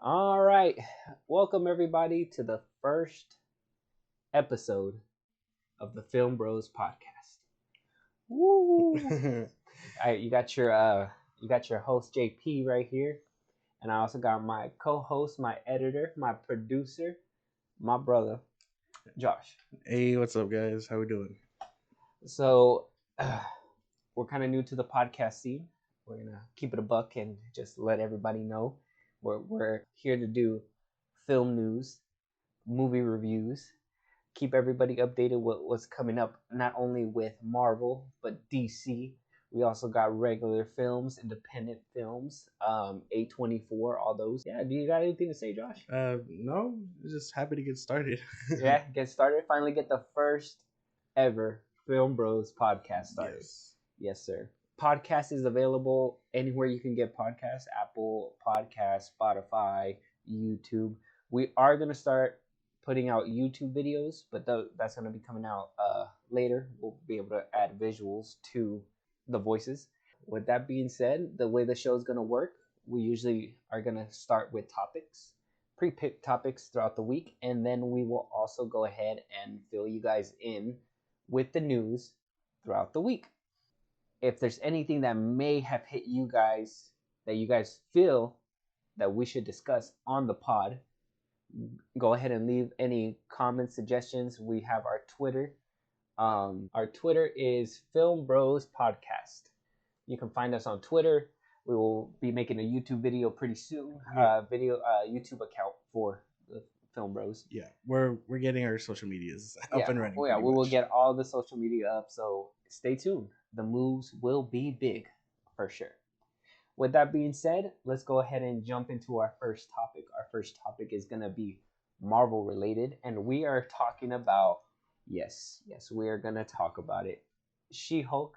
All right. Welcome everybody to the first episode of the Film Bros podcast. Woo! All right, you got your host JP right here, and I also got my co-host, my editor, my producer, my brother, Josh. Hey, what's up, guys? How we doing? So, we're kind of new to the podcast scene. We're gonna keep it a buck and just let everybody know we're here to do film news, movie reviews, keep everybody updated with what's coming up, not only with Marvel but DC. We also got regular films, independent films, A24, all those. Yeah, do you got anything to say, Josh? No, just happy to get started. Yeah, get started. Finally get the first ever Film Bros podcast started. Yes, sir. Podcast is available anywhere you can get podcasts: Apple Podcasts, Spotify, YouTube. We are going to start putting out YouTube videos, but that's going to be coming out later. We'll be able to add visuals to the voices. With that being said, the way the show is going to work, we usually are going to start with topics, pre-picked topics throughout the week, and then we will also go ahead and fill you guys in with the news throughout the week. If there's anything that may have hit you guys that you guys feel that we should discuss on the pod, go ahead and leave any comments, suggestions. We have our Twitter. Our Twitter is Film Bros Podcast. You can find us on Twitter. We will be making a YouTube video pretty soon. YouTube account for the Film Bros. Yeah, we're getting our social medias up and running. Oh yeah, we will get all the social media up. So stay tuned. The moves will be big for sure. With that being said, let's go ahead and jump into our first topic. Our first topic is going to be Marvel related, and we are talking about, yes, we are going to talk about it. She-Hulk,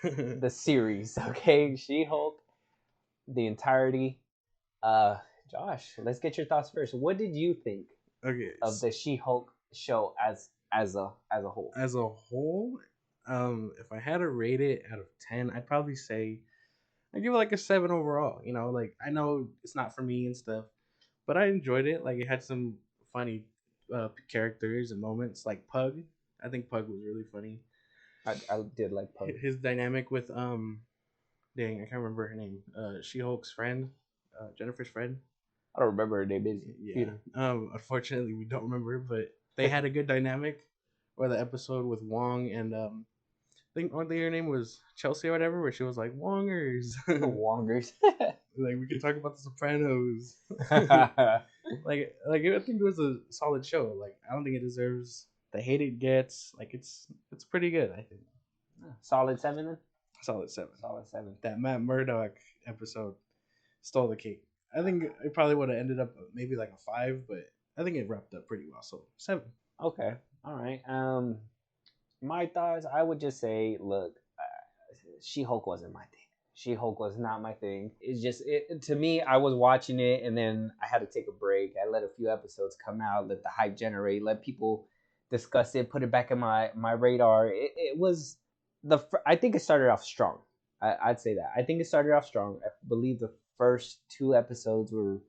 the series, okay? She-Hulk, the entirety. Josh, let's get your thoughts first. What did you think of the She-Hulk show as a whole? As a whole, if I had to rate it out of 10, I'd probably say I'd give it like a 7 overall. You know, like I know it's not for me and stuff, but I enjoyed it. Like it had some funny characters and moments, like Pug. I think Pug was really funny. I did like Pug. His dynamic with dang, I can't remember her name. She-Hulk's friend, Jennifer's friend. I don't remember her name. Yeah. Unfortunately, we don't remember, but they had a good dynamic. Or the episode with Wong and I think her name was Chelsea or whatever, where she was like Wongers. Wongers. Like we could talk about the Sopranos. like I think it was a solid show. Like I don't think it deserves the hate it gets. Like it's pretty good. I think. Solid 7 then? Solid 7. Solid 7. That Matt Murdock episode stole the cake. I think it probably would have ended up maybe like a 5, but I think it wrapped up pretty well. So 7. Okay. All right. My thoughts, I would just say, look, She-Hulk wasn't my thing. She-Hulk was not my thing. It's just, to me, I was watching it and then I had to take a break. I let a few episodes come out, let the hype generate, let people discuss it, put it back in my radar. It was I think it started off strong. I'd say that. I think it started off strong. I believe the first 2 episodes were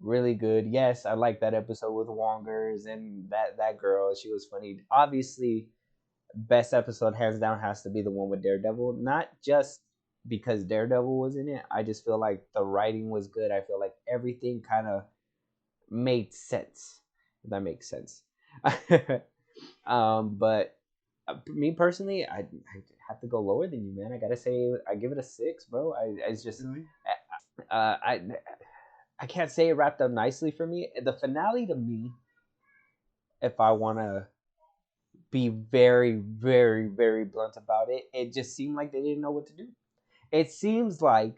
really good. Yes, I like that episode with Wongers and that girl. She was funny. Obviously, best episode hands down has to be the one with Daredevil. Not just because Daredevil was in it. I just feel like the writing was good. I feel like everything kind of made sense. If that makes sense. But me personally, I have to go lower than you, man. I gotta say, I give it a 6, bro. It's just, really? I can't say it wrapped up nicely for me. The finale to me, if I want to be very, very, very blunt about it, it just seemed like they didn't know what to do. It seems like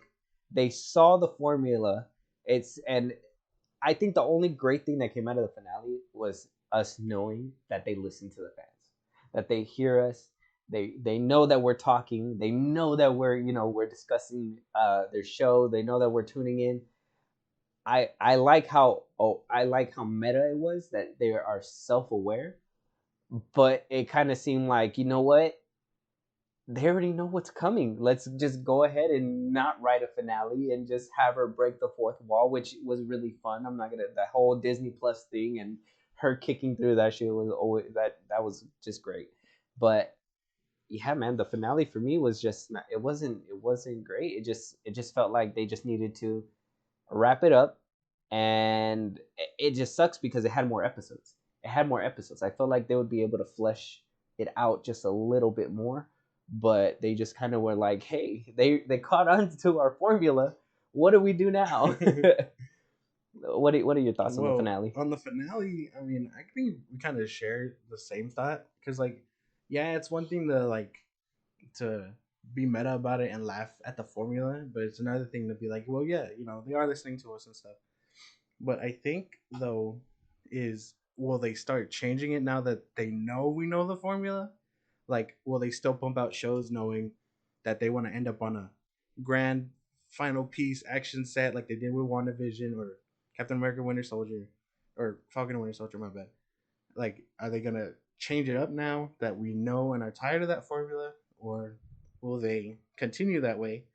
they saw the formula. And I think the only great thing that came out of the finale was us knowing that they listen to the fans, that they hear us. They know that we're talking. They know that we're discussing their show. They know that we're tuning in. I like how meta it was, that they are self-aware, but it kind of seemed like, you know what, they already know what's coming. Let's just go ahead and not write a finale and just have her break the fourth wall, which was really fun. I'm not gonna that whole Disney Plus thing and her kicking through that shit was always that was just great. But yeah, man, the finale for me was just not, it wasn't great. It just felt like they just needed to wrap it up, and it just sucks because it had more episodes. It had more episodes. I felt like they would be able to flesh it out just a little bit more, but they just kind of were like, "Hey, they caught on to our formula. What do we do now?" What are your thoughts on the Well, finale? on the finale, I mean, I think we kind of share the same thought because, like, yeah, it's one thing to like to be meta about it and laugh at the formula, but it's another thing to be like, well, yeah, they are listening to us and stuff. But I think though is will they start changing it now that they know we know the formula? Like, will they still pump out shows knowing that they want to end up on a grand final piece action set like they did with WandaVision or Captain America Winter Soldier or Falcon and Winter Soldier, my bad. Like, are they gonna change it up now that we know and are tired of that formula? Or will they continue that way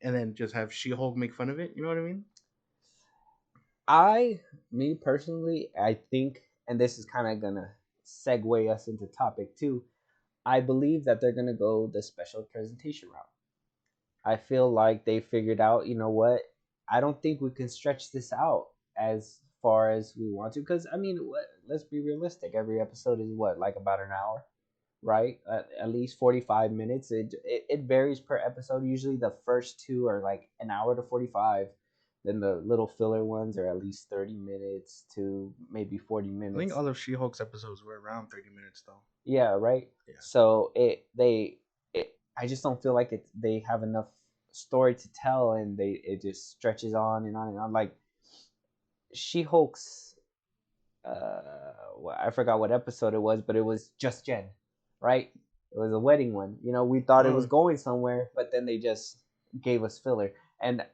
and then just have She Hulk make fun of it? You know what I mean? Me personally, I think, and this is kind of gonna segue us into topic two. I believe that they're gonna go the special presentation route. I feel like they figured out, you know what? I don't think we can stretch this out as far as we want to, because I mean, let's be realistic. Every episode is what, like about an hour, right? At least 45 minutes. It varies per episode. Usually the first two are like an hour to 45. Then the little filler ones are at least 30 minutes to maybe 40 I think minutes. all of She Hulk's episodes were around 30 minutes, though. Yeah, right. Yeah. So I just don't feel like they have enough story to tell, and it just stretches on and on and on. Like She Hulk's, I forgot what episode it was, but it was just Jen, right? It was a wedding one. We thought it was Oh, going somewhere, but then they just gave us filler, and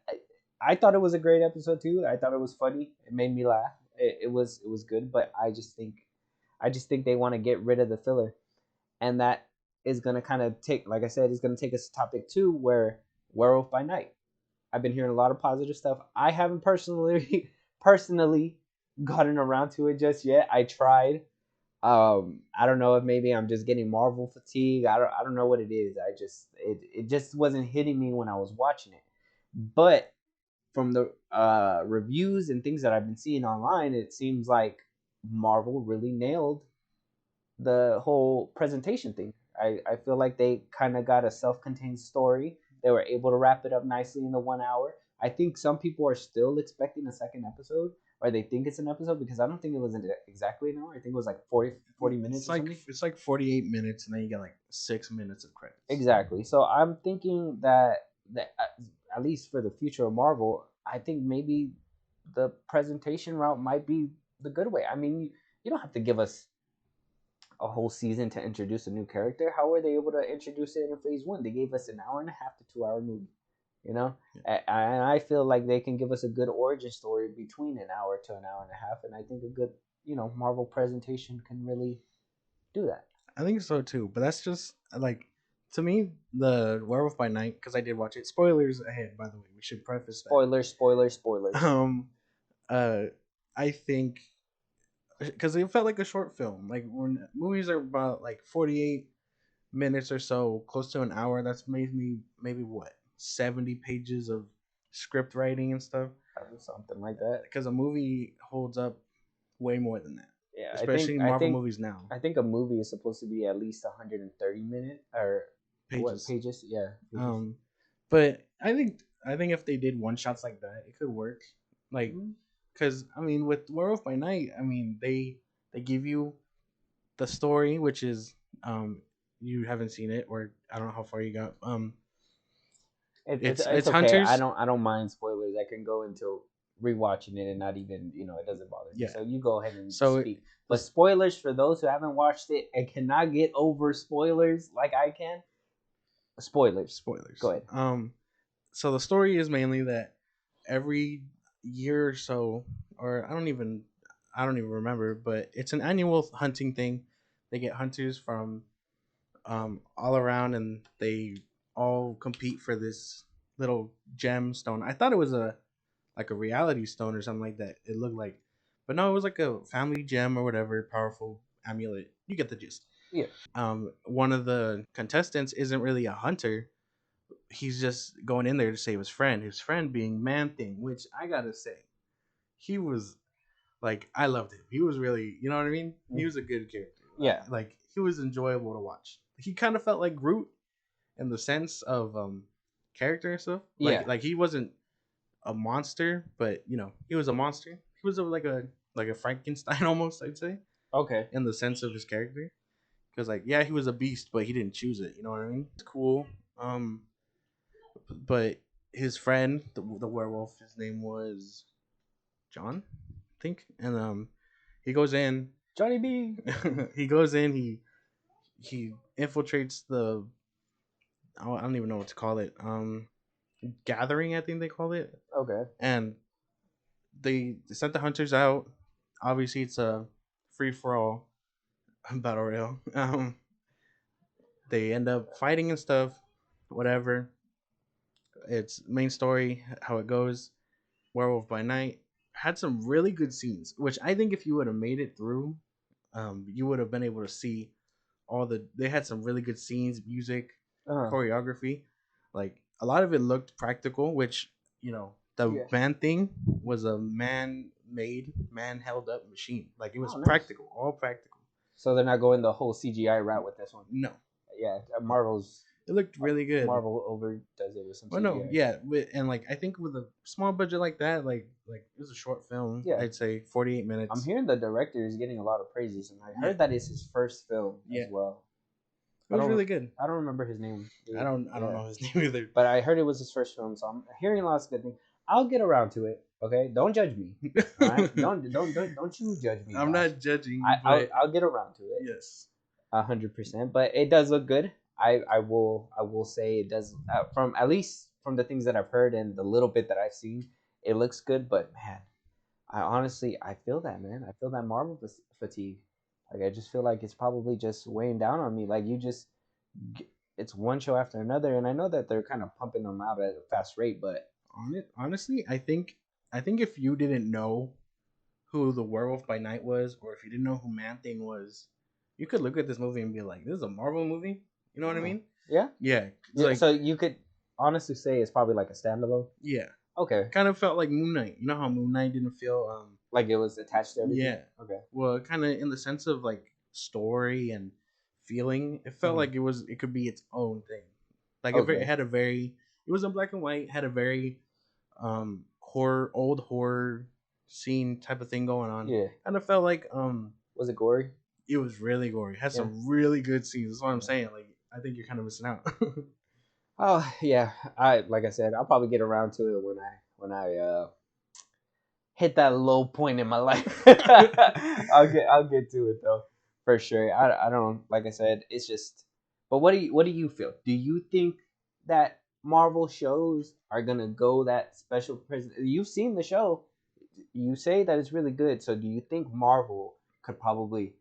I thought it was a great episode too. I thought it was funny. It made me laugh. It was good, but I just think they want to get rid of the filler, and that is gonna kind of take, like I said, is gonna take us to topic two, where Werewolf by Night. I've been hearing a lot of positive stuff. I haven't personally gotten around to it just yet. I tried. I don't know if maybe I'm just getting Marvel fatigue. I don't know what it is. It just wasn't hitting me when I was watching it. But from the reviews and things that I've been seeing online, it seems like Marvel really nailed the whole presentation thing. I feel like they kind of got a self-contained story. They were able to wrap it up nicely in the 1 hour. I think some people are still expecting a second episode, or they think it's an episode, because I don't think it was exactly an hour. I think it was like 40 minutes it's or like something. it's like 48 minutes, and then you get like 6 minutes of credits. Exactly. So I'm thinking that at least for the future of Marvel, I think maybe the presentation route might be the good way. I mean, you don't have to give us a whole season to introduce a new character. How were they able to introduce it in phase one? They gave us an hour and a half to 2 hour movie, you know? Yeah. And I feel like they can give us a good origin story between an hour to an hour and a half. And I think a good, Marvel presentation can really do that. I think so too, but that's just like to me the Werewolf by Night because I did watch it. Spoilers ahead, by the way. We should preface that. Spoilers, spoilers, spoilers. Um, uh, I think because it felt like a short film. Like when movies are about like 48 minutes or so, close to an hour. That's maybe what 70 pages of script writing and stuff. Something like that. Because a movie holds up way more than that, Yeah, I think especially I Marvel think movies now. I think a movie is supposed to be at least 130 minutes or what Pages. pages? Yeah, pages. Um, but I think if they did one shots like that, it could work. Like, Mhm. because I mean, with Werewolf by Night, I mean they give you the story, which is you haven't seen it, or I don't know how far you got. It's It's okay. I hunters. don't mind spoilers. I can go into rewatching it and not even it doesn't bother me. Yeah. So you go ahead and So speak. But spoilers for those who haven't watched it and cannot get over spoilers like I can. Spoilers. spoilers. Go ahead. So the story is mainly that every year or so, or I don't even remember, but it's an annual hunting thing. They get hunters from all around, and they all compete for this little gemstone. I thought it was a like a reality stone or something like that. It looked like, but no, it was like a family gem or whatever, powerful amulet. You get the gist. Yeah. One of the contestants isn't really a hunter. He's just going in there to save his friend. His friend being Man Thing, which I gotta say, he was like, I loved him. He was really, you know what I mean? He was a good character. Yeah. Like he was enjoyable to watch. He kind of felt like Groot in the sense of character and stuff. Like he wasn't a monster, but you know, he was a monster. He was like a Frankenstein almost, I'd say. Okay. In the sense of his character. Because like, yeah, he was a beast, but he didn't choose it. You know what I mean? It's cool. But his friend, the werewolf, his name was John, I think, and he goes in. Johnny B. He goes in. He infiltrates the. I don't even know what to call it. Gathering, I think they call it. Okay. And they sent the hunters out. Obviously, it's a free for all battle royale. They end up fighting and stuff, whatever. It's main story, how it goes. Werewolf by Night had some really good scenes, which I think if you would have made it through, you would have been able to see all the. They had some really good scenes, music, choreography. Like a lot of it looked practical, which you know the man thing was a man-made, man-held up machine. Like it was practical, all practical. So they're not going the whole CGI route with this one. No. Yeah, Marvel's. It looked really good. Marvel overdoes it with some. Well, no, yeah, and like I think with a small budget like that, like it was a short film. Yeah, I'd say 48 minutes. I'm hearing the director is getting a lot of praises, and I heard that it's his first film as well. It was really good. I don't remember his name. I don't know his name either. But I heard it was his first film, so I'm hearing lots of good things. I'll get around to it. Okay, don't judge me. All right? don't you judge me. I'm not judging. I'll get around to it. Yes, 100%. But it does look good. I will say it does from at least from the things that I've heard and the little bit that I've seen, it looks good. But man, I feel that, man. I feel that Marvel fatigue. Like I just feel like it's probably just weighing down on me. Like it's one show after another, and I know that they're kind of pumping them out at a fast rate. But honestly, I think if you didn't know who the Werewolf by Night was, or if you didn't know who Man Thing was, you could look at this movie and be like, "This is a Marvel movie." You know what I mean? Yeah. Yeah. Like, so you could honestly say it's probably like a standalone. Yeah. Okay. Kind of felt like Moon Knight. You know how Moon Knight didn't feel like it was attached to everything? Yeah. Okay. Well, kind of in the sense of like story and feeling, it felt like it could be its own thing. Like it had a very, it was in black and white, had a very old horror scene type of thing going on. Yeah. And it felt like was it gory? It was really gory. It had some really good scenes. That's what I'm saying. Like I think you're kind of missing out. Oh yeah, like I said, I'll probably get around to it when I hit that low point in my life. I'll get to it though, for sure. I don't, like I said, it's just. But what do you feel? Do you think that Marvel shows are gonna go that special person? You've seen the show. You say that it's really good. So do you think Marvel could probably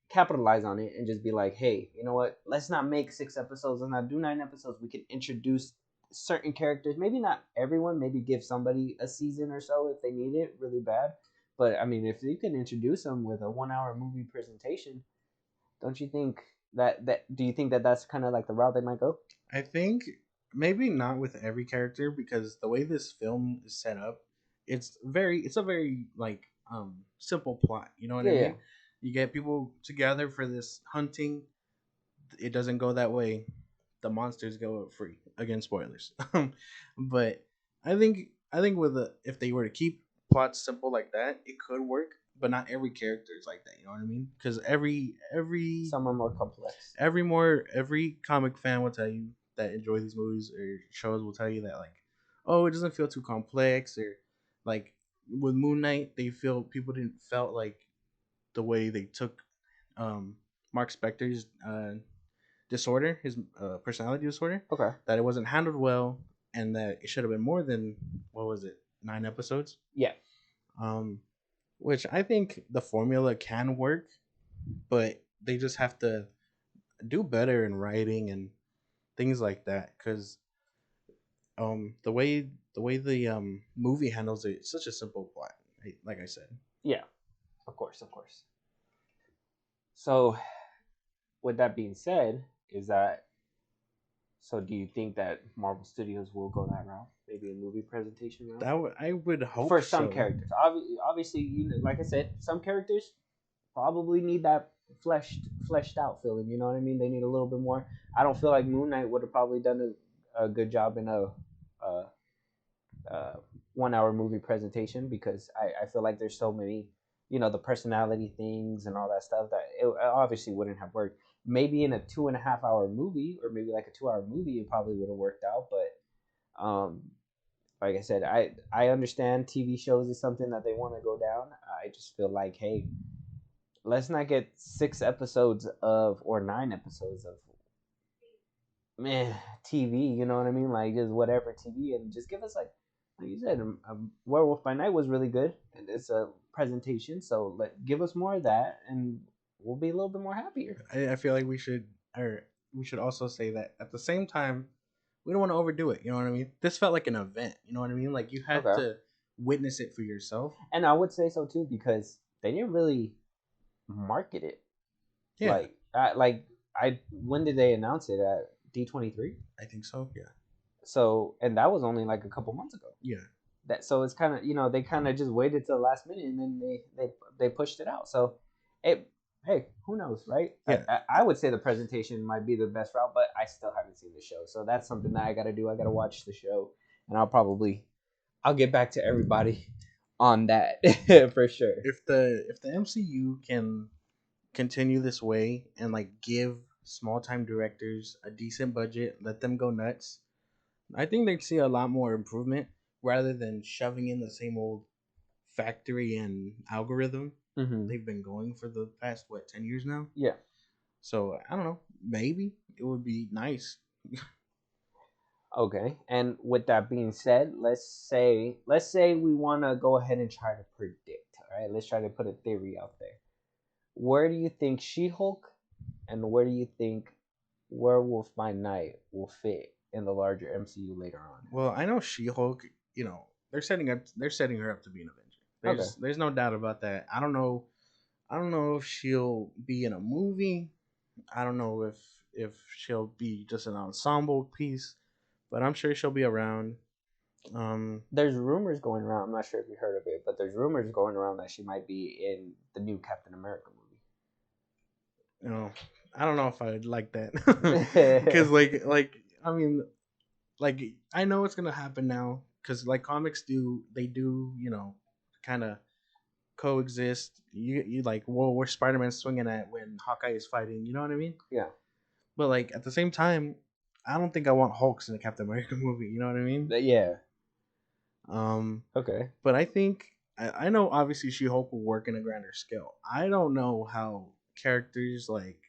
capitalize on it and just be like, hey, you know what? Let's not make 6 episodes. Let's not do 9 episodes. We can introduce certain characters. Maybe not everyone. Maybe give somebody a season or so if they need it really bad. But I mean, if you can introduce them with a 1-hour movie presentation, don't you think that do you think that that's kind of like the route they might go? I think maybe not with every character, because the way this film is set up, it's a very like simple plot. You know what I mean? You get people together for this hunting. It doesn't go that way. The monsters go free. Again, spoilers. But I think if they were to keep plots simple like that, it could work. But not every character is like that. You know what I mean? Because every some are more complex. Every comic fan will tell you that enjoy these movies or shows will tell you that like, oh, it doesn't feel too complex, or like with Moon Knight, people didn't felt like the way they took Mark Spector's disorder, his personality disorder. Okay. That it wasn't handled well, and that it should have been more than, what was it, 9 episodes? Yeah. Which I think the formula can work, but they just have to do better in writing and things like that. Because the way the movie handles it, it's such a simple plot. Like I said. Yeah, of course, of course. So, with that being said, is that so? Do you think that Marvel Studios will go that route? Maybe a movie presentation route I would hope for some so. characters. Obviously, like I said, some characters probably need that fleshed out feeling. You know what I mean? They need a little bit more. I don't feel like Moon Knight would have probably done a good job in a, uh 1 hour movie presentation because I feel like there's so many, the personality things and all that stuff that it obviously wouldn't have worked. Maybe in a 2.5 hour movie or maybe like a 2 hour movie, it probably would have worked out. But like I said, I understand TV shows is something that they want to go down. I just feel like, hey, let's not get 6 episodes of or 9 episodes of man TV. You know what I mean? Like just whatever TV, and just give us like you said, Werewolf by Night was really good, and it's a presentation. So give us more of that, and we'll be a little bit more happier. I feel like we should also say that at the same time, we don't want to overdo it. You know what I mean? This felt like an event. You know what I mean? Like you had Okay. to witness it for yourself. And I would say so too because they didn't really market it. Yeah, Like when did they announce it at D23? I think so. Yeah. So and that was only like a couple months ago. Yeah. That so it's kind of they kind of just waited till the last minute and then they pushed it out. So it hey, who knows, right? Yeah. I would say the presentation might be the best route, but I still haven't seen the show, so that's something that I got to do. I got to watch the show, and I'll get back to everybody on that for sure. If the MCU can continue this way and like give small time directors a decent budget, let them go nuts, I think they'd see a lot more improvement rather than shoving in the same old factory and algorithm Mm-hmm. they've been going for the past 10 years now. Yeah. So I don't know. Maybe it would be nice. Okay. And with that being said, let's say we want to go ahead and try to predict. All right. Let's try to put a theory out there. Where do you think She-Hulk and where do you think Werewolf by Night will fit in the larger MCU later on? Well, I know She-Hulk. You know they're setting her up to be an Avenger. There's no doubt about that. I don't know. I don't know if she'll be in a movie. I don't know if she'll be just an ensemble piece, but I'm sure she'll be around. There's rumors going around. I'm not sure if you heard of it, but there's rumors going around that she might be in the new Captain America movie. You know, I don't know if I'd like that because I mean, like I know it's gonna happen now because like comics do kind of coexist. You like, whoa, where's Spider-Man swinging at when Hawkeye is fighting? You know what I mean? Yeah. But like at the same time, I don't think I want Hulks in a Captain America movie. You know what I mean? Yeah. Okay. But I think I know obviously She-Hulk will work in a grander scale. I don't know how characters like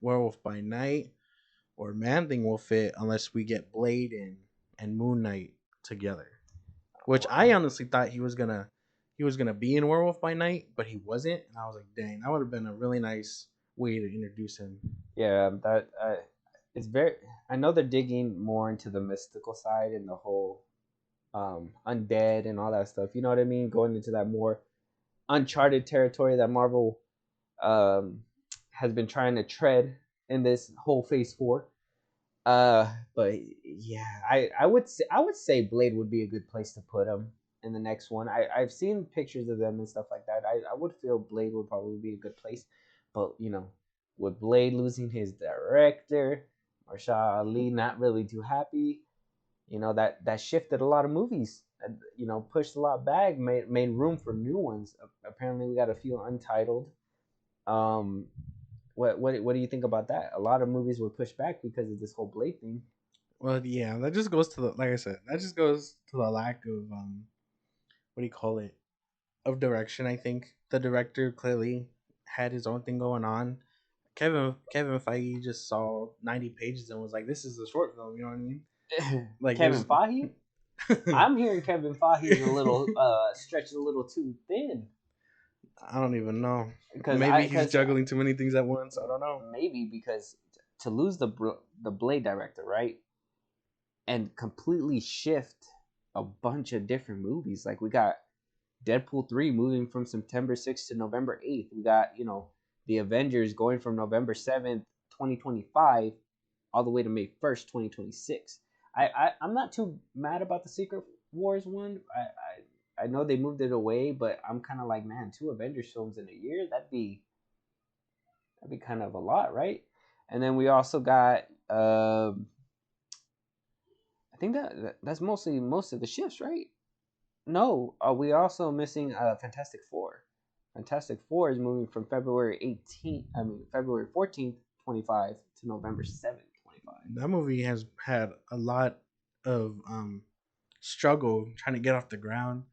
Werewolf by Night or Man Thing will fit unless we get Blade and Moon Knight together. Which I honestly thought he was gonna be in Werewolf by Night, but he wasn't, and I was like, dang, that would have been a really nice way to introduce him. Yeah, that it's very. I know they're digging more into the mystical side and the whole undead and all that stuff. You know what I mean? Going into that more uncharted territory that Marvel um, has been trying to tread in this whole Phase 4. But yeah, I would say Blade would be a good place to put him in the next one. I've seen pictures of them and stuff like that. I would feel Blade would probably be a good place, but with Blade losing his director, Marsha Ali not really too happy, that shifted a lot of movies. Pushed a lot back, made room for new ones. Apparently, we got a few untitled. Um, what do you think about that? A lot of movies were pushed back because of this whole Blade thing. Well, yeah, that just goes to like I said, that just goes to the lack of what do you call it? Of direction. I think the director clearly had his own thing going on. Kevin Feige just saw 90 pages and was like, "This is a short film." You know what I mean? Like Kevin Feige. I'm hearing Kevin Feige is a little stretched a little too thin. I don't even know. Maybe he's juggling too many things at once. I don't know. Maybe because to lose the Blade director, right, and completely shift a bunch of different movies. Like we got Deadpool 3 moving from September 6th to November 8th. We got, the Avengers going from November 7th, 2025 all the way to May 1st, 2026. I'm not too mad about the Secret Wars one. I know they moved it away, but I'm kind of like, man, 2 Avengers films in a year, that'd be kind of a lot, right? And then we also got I think that's mostly most of the shifts, right? No, we also missing Fantastic Four. Fantastic Four is moving from February 14th, 25 to November 7th, 25. That movie has had a lot of struggle trying to get off the ground.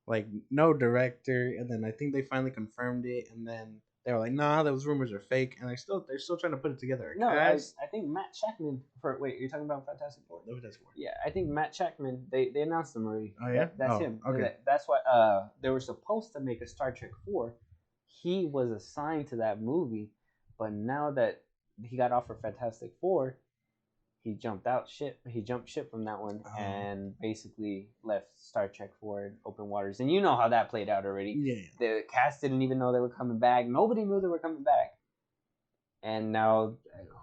Like no director, and then I think they finally confirmed it, and then they were like, "Nah, those rumors are fake," and they're still trying to put it together. No, I think Matt Shackman wait, you're talking about Fantastic Four? No, Fantastic Four. Yeah, I think Matt Shackman. They announced him already. Oh yeah, that's him. Okay, that's why they were supposed to make a Star Trek 4. He was assigned to that movie, but now that he got offered Fantastic Four, he jumped ship from that one and basically left Star Trek 4 in open waters. And you know how that played out already. Yeah. The cast didn't even know they were coming back. Nobody knew they were coming back. And now,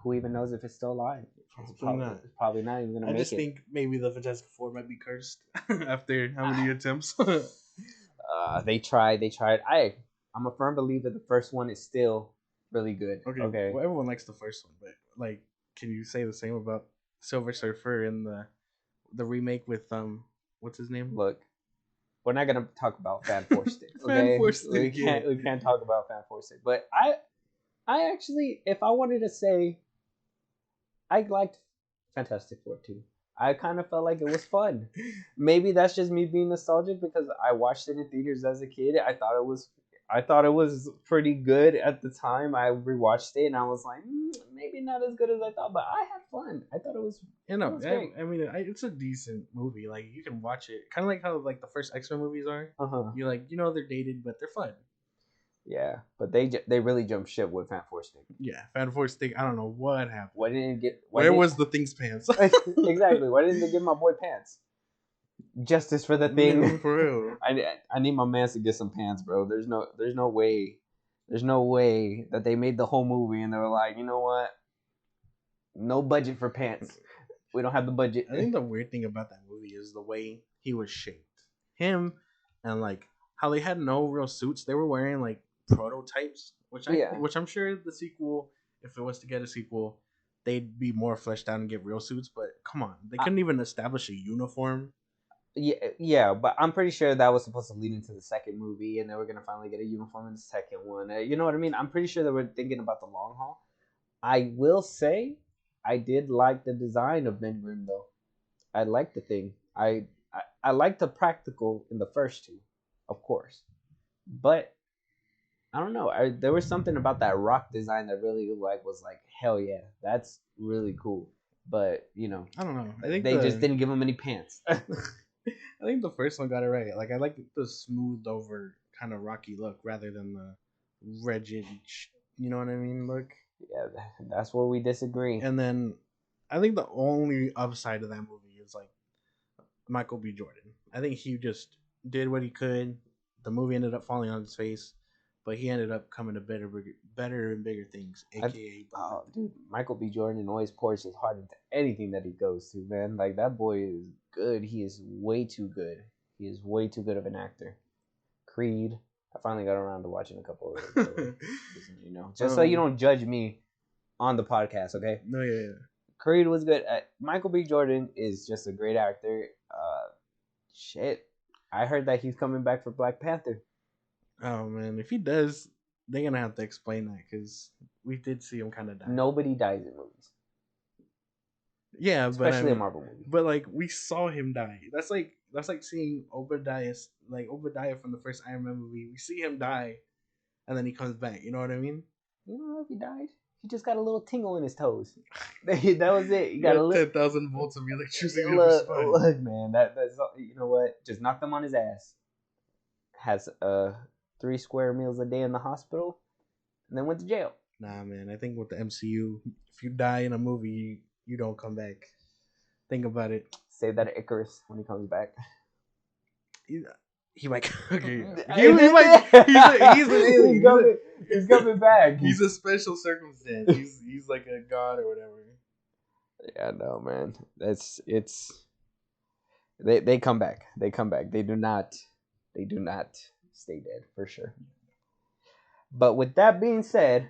who even knows if it's still alive? It's probably not even going to make it. I just think maybe the Fantastic Four might be cursed after how many attempts? They tried. I'm a firm believer the first one is still really good. Okay. Well, everyone likes the first one, but like, can you say the same about Silver Surfer in the remake with what's his name? Look, we're not gonna talk about Fan Four Stick. Okay? We can't talk about Fan Four Stick. But I actually, if I wanted to say, I liked Fantastic Four too. I kind of felt like it was fun. Maybe that's just me being nostalgic because I watched it in theaters as a kid. I thought it was pretty good at the time. I rewatched it and I was like, maybe not as good as I thought, but I had fun. I thought it was. Great. I mean, it's a decent movie. Like you can watch it, kind of like how like the first X-Men movies are. You're like, they're dated, but they're fun. Yeah, but they really jumped ship with Fan Four Stick. Yeah, Fan Four Stick. I don't know what happened. Why didn't it get? Where was the Thing's pants? Exactly. Why didn't they give my boy pants? Justice for the Thing. For real. I need my man to get some pants, bro. There's no way that they made the whole movie and they were like, you know what? No budget for pants. We don't have the budget. I think the weird thing about that movie is the way he was shaped. Him and like how they had no real suits. They were wearing like prototypes, which I'm sure the sequel, if it was to get a sequel, they'd be more fleshed out and get real suits. But come on, they couldn't even establish a uniform. Yeah, but I'm pretty sure that was supposed to lead into the second movie, and they were gonna finally get a uniform in the second one. You know what I mean? I'm pretty sure they were thinking about the long haul. I will say, I did like the design of Ben Grimm though. I liked the thing. I liked the practical in the first two, of course, but I don't know. There was something about that rock design that really was like, hell yeah, that's really cool. But I don't know. I think they just didn't give him any pants. I think the first one got it right. Like I like the smoothed over kind of rocky look rather than the rigid, you know what I mean, look. Yeah, that's where we disagree. And then I think the only upside of that movie is like Michael B. Jordan. I think he just did what he could. The movie ended up falling on his face, but he ended up coming to better and bigger things, aka dude, Michael B. Jordan always pours his heart into anything that he goes to, man. Like that boy is good. He is way too good. He is way too good of an actor. Creed. I finally got around to watching a couple of those. Just so you don't judge me on the podcast, okay? No, yeah. Creed was good. Michael B. Jordan is just a great actor. Shit. I heard that he's coming back for Black Panther. Oh, man. If he does, they're going to have to explain that because we did see him kind of die. Nobody dies in movies. Yeah, especially a Marvel movie. But, like, we saw him die. That's like seeing Obadiah from the first Iron Man movie. We see him die, and then he comes back. You know what I mean? You don't know if he died. He just got a little tingle in his toes. That was it. You got 10,000 volts of electricity. Look, man. That's you know what? Just knocked him on his ass. Has 3 square meals a day in the hospital, and then went to jail. Nah, man. I think with the MCU, if you die in a movie, you don't come back. Think about it. Save that Icarus when he comes back. He might. Okay, he might. He's an alien. He's coming back. He's a special circumstance. He's like a god or whatever. Yeah, no, man. They come back. They come back. They do not stay dead for sure. But with that being said,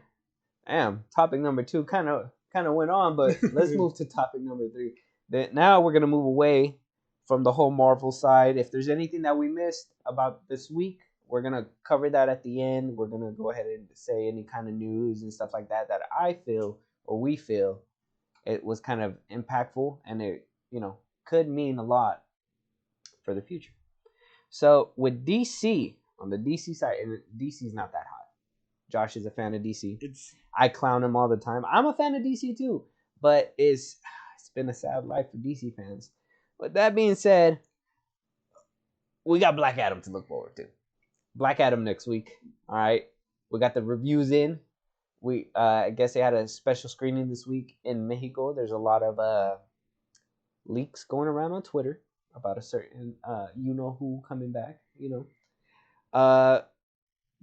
topic number 2 kind of went on, but let's move to topic number 3. Now we're gonna move away from the whole Marvel side. If there's anything that we missed about this week, we're gonna cover that at the end. We're gonna go ahead and say any kind of news and stuff like that I feel or we feel it was kind of impactful and it could mean a lot for the future. So with DC, on the DC side, and DC's not that hot. Josh is a fan of DC. I clown him all the time. I'm a fan of DC too, but it's been a sad life for DC fans. With that being said, we got Black Adam to look forward to. Black Adam next week. All right, we got the reviews in. I guess they had a special screening this week in Mexico. There's a lot of leaks going around on Twitter about a certain who coming back.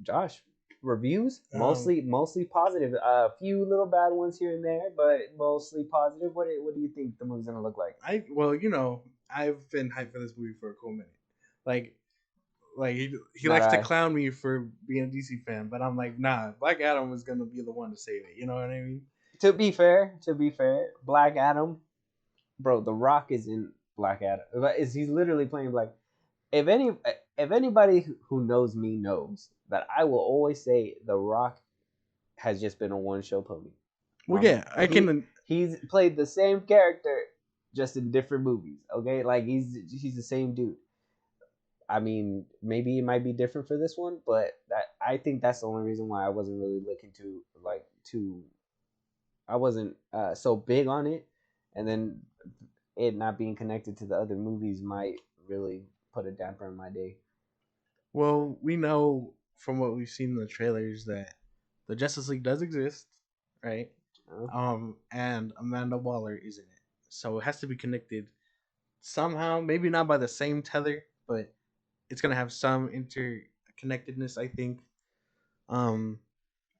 Josh, reviews mostly positive. A few little bad ones here and there, but mostly positive. What do you think the movie's gonna look like? I've been hyped for this movie for a cool minute. Like he likes to clown me for being a DC fan, but I'm like, nah, Black Adam was gonna be the one to save it. You know what I mean? To be fair, Black Adam, bro, The Rock is in Black Adam. He's literally playing Black. If anybody who knows me knows that I will always say The Rock has just been a one-show pony. Well, yeah, He's played the same character, just in different movies. Okay, like he's the same dude. I mean, maybe it might be different for this one, but I think that's the only reason why I wasn't really looking I wasn't so big on it, and then it not being connected to the other movies might really put a damper on my day. Well, we know from what we've seen in the trailers that the Justice League does exist, right? And Amanda Waller is in it, so it has to be connected somehow. Maybe not by the same tether, but it's gonna have some interconnectedness, I think.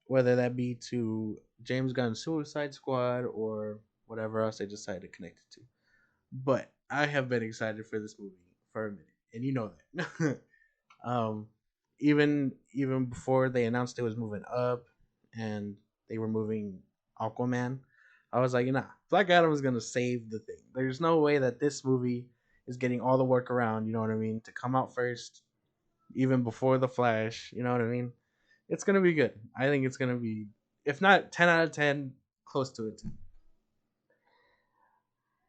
Whether that be to James Gunn's Suicide Squad or whatever else they decide to connect it to. But I have been excited for this movie for a minute, and you know that. Even before they announced it was moving up and they were moving Aquaman, I was like, nah, Black Adam is gonna save the thing. There's no way that this movie is getting all the work around, you know what I mean, to come out first, even before the Flash, you know what I mean? It's gonna be good. I think it's gonna be, if not 10 out of 10, close to it.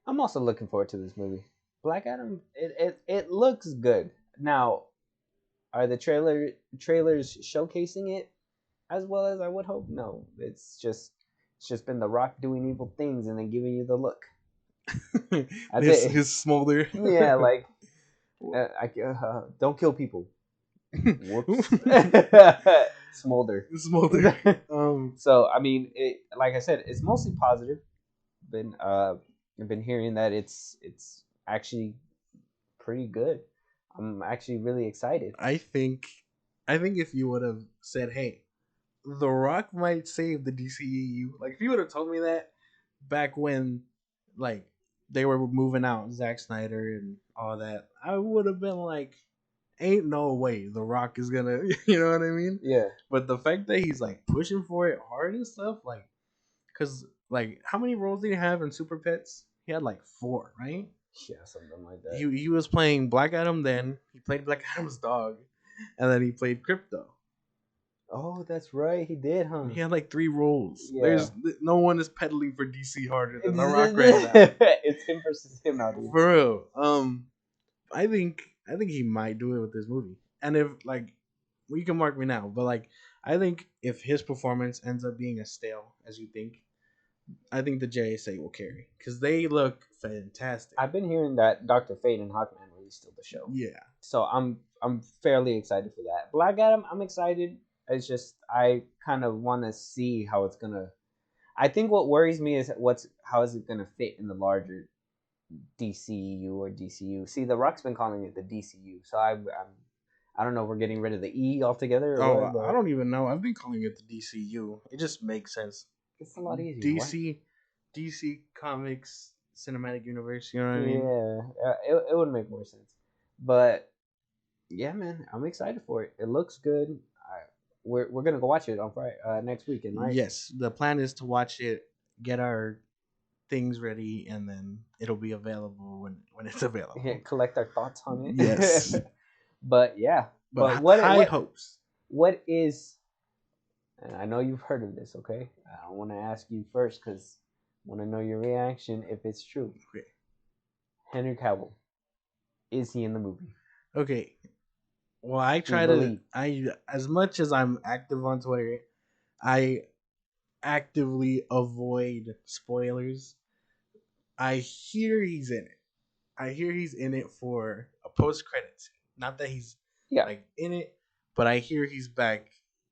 I'm also looking forward to this movie. Black Adam, it looks good. Now, are the trailers showcasing it as well as I would hope? No, it's just been The Rock doing evil things and then giving you the look. His smolder. Yeah, like don't kill people. Whoops. Smolder. So I mean, like I said, it's mostly positive. I've been hearing that it's actually pretty good. I'm actually really excited. I think if you would have said, "Hey, The Rock might save the DCEU," like if you would have told me that back when, like, they were moving out Zack Snyder and all that, I would have been like, "Ain't no way The Rock is gonna," you know what I mean? Yeah. But the fact that he's like pushing for it hard and stuff, like, cause like how many roles did he have in Super Pets? He had like 4, right? Yeah, something like that. He was playing Black Adam then. He played Black Adam's dog. And then he played Crypto. Oh, that's right. He did, huh? He had like 3 roles. Yeah. There's no one is peddling for DC harder than The Rock right now. It's him versus him now, dude. For real. I think he might do it with this movie. And if, like, well, you can mark me now, but like, I think if his performance ends up being as stale as you think, I think the JSA will carry because they look fantastic. I've been hearing that Dr. Fate and Hawkman will steal the show. Yeah. So I'm fairly excited for that. Black Adam, I'm excited. It's just I kind of want to see how it's gonna. I think what worries me is how is it gonna fit in the larger DCU or DCU. See, The Rock's been calling it the DCU, so I don't know if we're getting rid of the E altogether or Oh, what, I but don't even know. I've been calling it the DCU. It just makes sense. it's a lot easier. What? DC Comics Cinematic Universe. You know what I mean? Yeah, it would make more sense. But yeah, man, I'm excited for it. It looks good. We're gonna go watch it on Friday next weekend, right? Yes. The plan is to watch it, get our things ready, and then it'll be available when it's available. Collect our thoughts on it. Yes. But yeah, But what high hopes. what is? And I know you've heard of this, okay? I want to ask you first because I want to know your reaction if it's true. Okay. Henry Cavill, is he in the movie? Okay. Well, I try to. I as much as I'm active on Twitter, I actively avoid spoilers. I hear he's in it. I hear he's in it for a post credit scene. Not that he's Yeah, like in it, but I hear he's back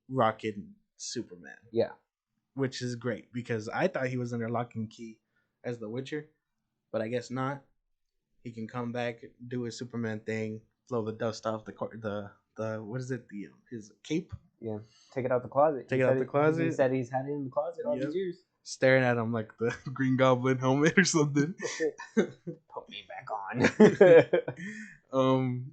rocking Superman. yeah. Which is great because I thought he was under lock and key as the Witcher, but I guess not. He can come back, do his Superman thing, blow the dust off the what is it, the his cape. Yeah, take it out the closet. Take it out the closet. He said he's had it in the closet all these years. Staring at him like the Green Goblin helmet or something. Put me back on.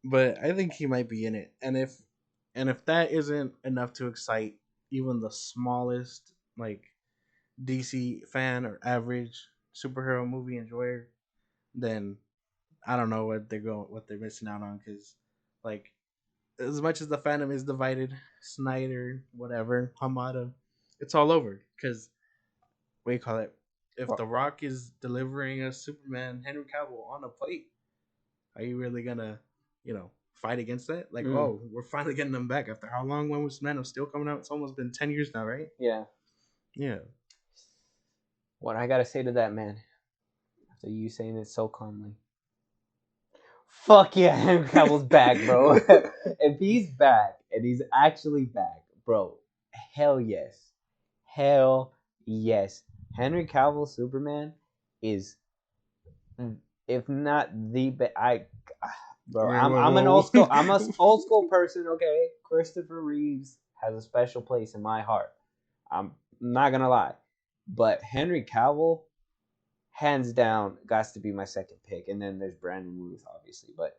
But I think he might be in it, and if that isn't enough to excite even the smallest like DC fan or average superhero movie enjoyer, then I don't know what they're missing out on because like as much as the fandom is divided, Snyder, whatever, Hamada, it's all over because what do you call it? If The Rock is delivering a Superman Henry Cavill on a plate, are you really gonna, fight against that? Like, oh, we're finally getting them back after how long? When was Man of Steel coming out? It's almost been 10 years now, right? Yeah. Yeah. What I gotta say to that, man, after you saying it so calmly, fuck yeah, Henry Cavill's back, bro. If he's back and he's actually back, bro, hell yes, hell yes. Henry Cavill Superman is, if not the best. Bro, I'm an old school. I'm an old school person. Okay, Christopher Reeves has a special place in my heart. I'm not gonna lie, but Henry Cavill, hands down, got to be my second pick. And then there's Brandon Ruth, obviously, but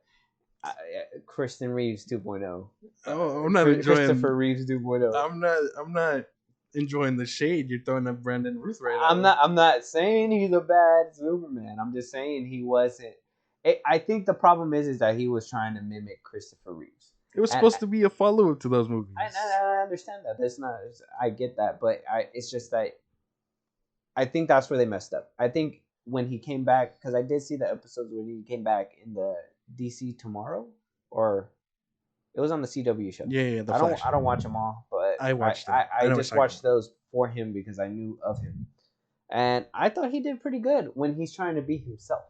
Kristen Reeves 2.0. Oh, I'm not enjoying Christopher Reeves 2.0. I'm not enjoying the shade you're throwing at Brandon Ruth right now. I'm not saying he's a bad Superman. I'm just saying he wasn't. I think the problem is that he was trying to mimic Christopher Reeves. It was supposed to be a follow-up to those movies. I understand that. That's not. I get that, but it's just that I think that's where they messed up. I think when he came back, because I did see the episodes when he came back in the DC Tomorrow, or it was on the CW show. Yeah. I don't watch them all, but I watched them. I just watched those for him because I knew of him, and I thought he did pretty good when he's trying to be himself,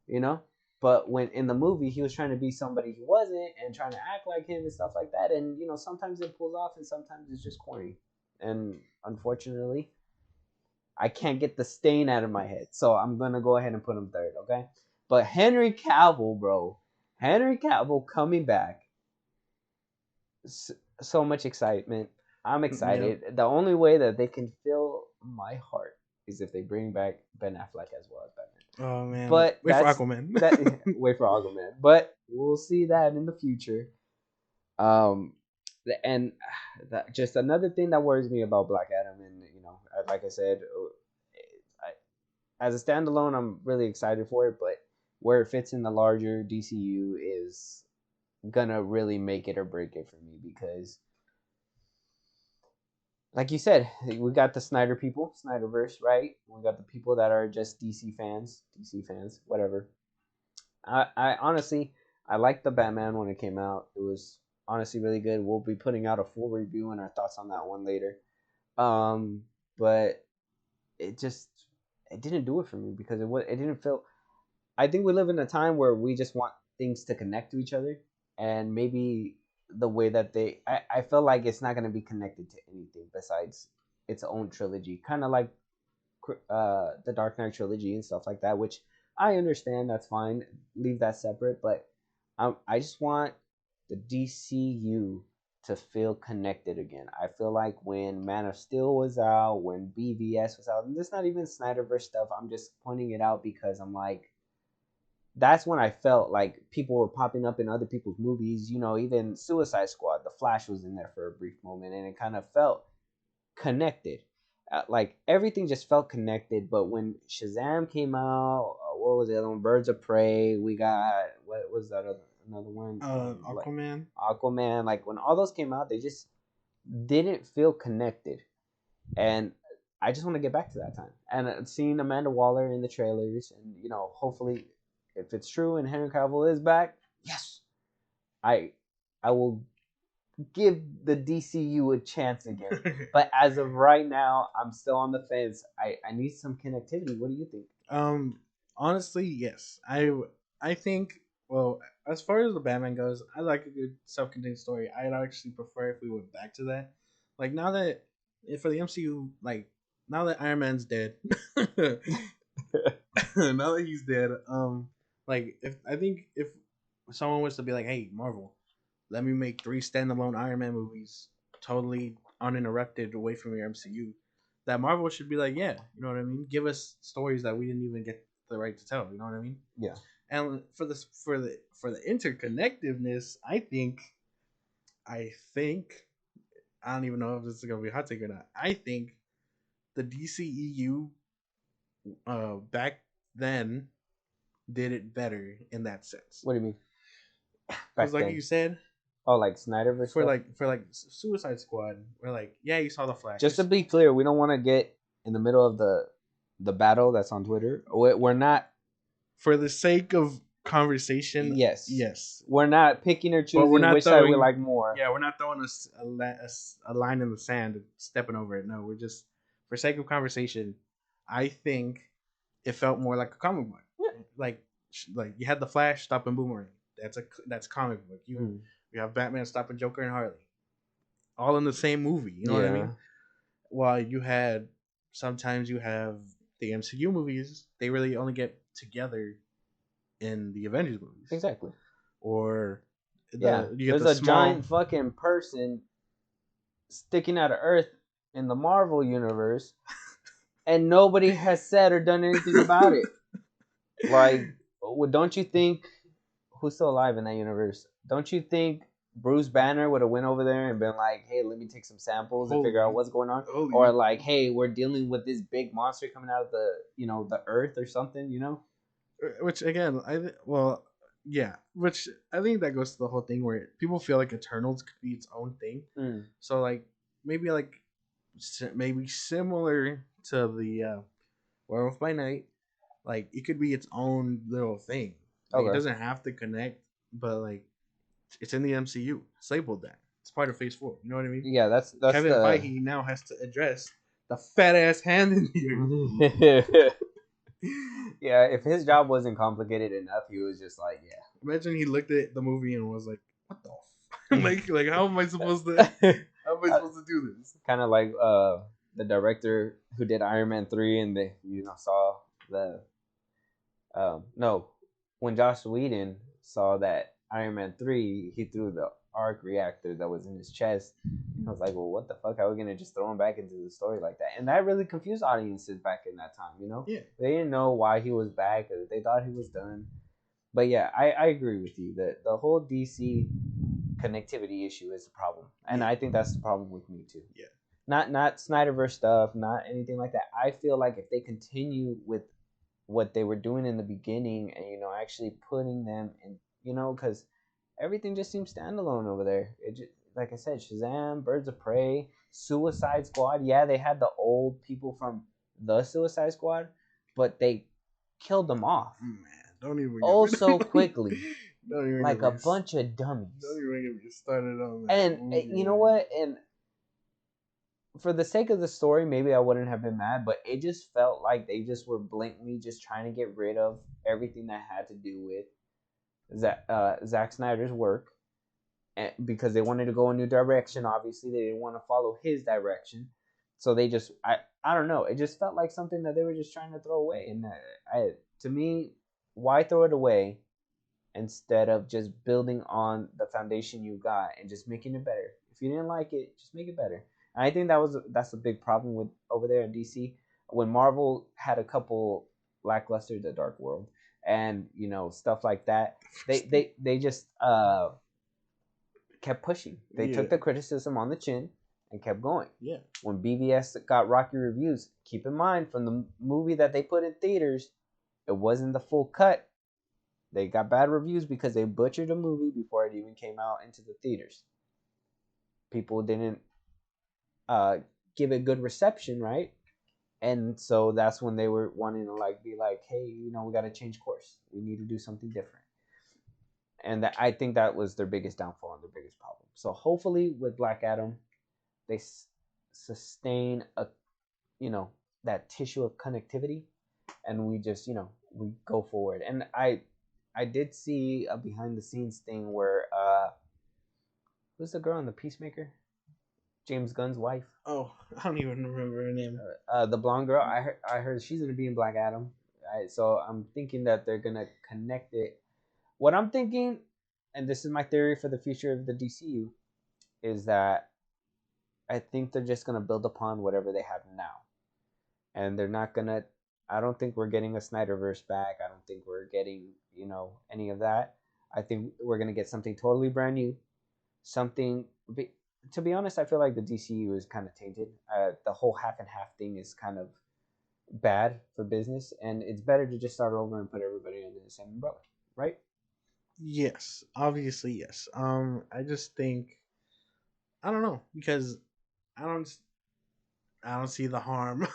you know. But when in the movie he was trying to be somebody he wasn't and trying to act like him and stuff like that, and sometimes it pulls off and sometimes it's just corny, and unfortunately, I can't get the stain out of my head, so I'm gonna go ahead and put him third, okay? But Henry Cavill, bro, Henry Cavill coming back, so much excitement. I'm excited. Yep. The only way that they can fill my heart is if they bring back Ben Affleck as well as Batman. Oh man! But wait for Aquaman. Wait for Aquaman, but we'll see that in the future. And just another thing that worries me about Black Adam, and like I said, as a standalone, I'm really excited for it, but where it fits in the larger DCU is gonna really make it or break it for me because, like you said, we got the Snyder people, Snyderverse, right? We got the people that are just DC fans, whatever. I honestly, I liked the Batman when it came out. It was honestly really good. We'll be putting out a full review and our thoughts on that one later. But it didn't do it for me because it didn't feel. I think we live in a time where we just want things to connect to each other, and maybe the way that I feel like it's not going to be connected to anything besides its own trilogy, kind of like the Dark Knight trilogy and stuff like that, which I understand. That's fine. Leave that separate. But I just want the DCU to feel connected again. I feel like when Man of Steel was out, when BVS was out, and this not even Snyderverse stuff. I'm just pointing it out because I'm like, that's when I felt like people were popping up in other people's movies. You know, even Suicide Squad, The Flash was in there for a brief moment, and it kind of felt connected. Like everything just felt connected. But when Shazam came out, what was the other one? Birds of Prey. We got what was that another one? Aquaman. Aquaman. Like when all those came out, they just didn't feel connected, and I just want to get back to that time. And seeing Amanda Waller in the trailers, and you know, hopefully, if it's true and Henry Cavill is back, yes, I will give the DCU a chance again. But as of right now, I'm still on the fence. I need some connectivity. What do you think? Honestly, yes. I think, well, as far as the Batman goes, I like a good self-contained story. I'd actually prefer if we went back to that. Like now that for the MCU, like now that Iron Man's dead, now that he's dead, like if I think if someone was to be like, hey, Marvel, let me make 3 standalone Iron Man movies, totally uninterrupted away from your MCU, that Marvel should be like, yeah, you know what I mean? Give us stories that we didn't even get the right to tell. You know what I mean? Yeah. And for the interconnectiveness, I think I don't even know if this is gonna be a hot take or not. I think the DCEU back then did it better in that sense. What do you mean? Because like you said, oh, like Snyderverse for stuff? like Suicide Squad, we're like, yeah, you saw the Flash. Just to be clear, we don't want to get in the middle of the battle that's on Twitter. We're not. For the sake of conversation, yes, we're not picking or choosing but we're not which side we like more. Yeah, we're not throwing a line in the sand and stepping over it. No, we're just for sake of conversation. I think it felt more like a comic book. Yeah. Like you had the Flash stopping Boomerang. That's comic book. You have Batman stopping Joker and Harley, all in the same movie. You know what I mean? While sometimes you have the MCU movies, they really only get together in the Avengers movies. Exactly. Or there's a giant fucking person sticking out of Earth in the Marvel universe, and nobody has said or done anything about it. Like, don't you think who's still alive in that universe? Don't you think Bruce Banner would have went over there and been like, "Hey, let me take some samples and figure out what's going on," or like, "Hey, we're dealing with this big monster coming out of the Earth or something," you know? Which again, which I think that goes to the whole thing where people feel like Eternals could be its own thing. So like maybe similar to the Werewolf by Night, like it could be its own little thing. Like, it doesn't have to connect, but like it's in the MCU. It's labeled that. It's part of Phase 4. You know what I mean? Yeah, that's Kevin Feige now has to address the fat ass hand in here. Yeah, if his job wasn't complicated enough, he was just like, yeah. Imagine he looked at the movie and was like, "What the like how am I supposed to do this?" Kind of like the director who did Iron Man 3 and they saw the no, when Joss Whedon saw that Iron Man 3, he threw the arc reactor that was in his chest. I was like, well, what the fuck? How are we gonna just throw him back into the story like that? And that really confused audiences back in that time, you know? Yeah. They didn't know why he was back, or they thought he was done. But yeah, I agree with you that the whole DC connectivity issue is a problem. And I think that's the problem with me too. Yeah. Not Snyderverse stuff, not anything like that. I feel like if they continue with what they were doing in the beginning and actually putting them in, because everything just seems standalone over there. It just, like I said, Shazam, Birds of Prey, Suicide Squad. Yeah, they had the old people from the Suicide Squad, but they killed them off. Man, don't even so quickly. Like a bunch of dummies. Don't even get me started on that. And you know what? And for the sake of the story, maybe I wouldn't have been mad, but it just felt like they just were blatantly just trying to get rid of everything that had to do with Zack Snyder's work. because they wanted to go a new direction. Obviously, they didn't want to follow his direction, so they just I don't know. It just felt like something that they were just trying to throw away, and to me, why throw it away instead of just building on the foundation you got and just making it better? If you didn't like it, just make it better. And I think that's a big problem with over there in DC. When Marvel had a couple lackluster, The Dark World, and stuff like that, they just kept pushing. They took the criticism on the chin and kept going. Yeah. When BVS got rocky reviews, keep in mind from the movie that they put in theaters, it wasn't the full cut. They got bad reviews because they butchered the movie before it even came out into the theaters. People didn't give it good reception, right? And so that's when they were wanting to be like, hey, we got to change course. We need to do something different. And I think that was their biggest downfall and their biggest problem. So hopefully with Black Adam, they sustain that tissue of connectivity, and we just we go forward. And I did see a behind the scenes thing where who's the girl in the Peacemaker? James Gunn's wife. Oh, I don't even remember her name. The blonde girl. I heard she's gonna be in Black Adam. So I'm thinking that they're gonna connect it. What I'm thinking, and this is my theory for the future of the DCU, is that I think they're just gonna build upon whatever they have now, and they're not gonna. I don't think we're getting a Snyderverse back. I don't think we're getting any of that. I think we're gonna get something totally brand new, something. To be honest, I feel like the DCU is kind of tainted. The whole half and half thing is kind of bad for business, and it's better to just start over and put everybody under the same umbrella, right? Yes, obviously yes. I just think I don't know because I don't I don't see the harm.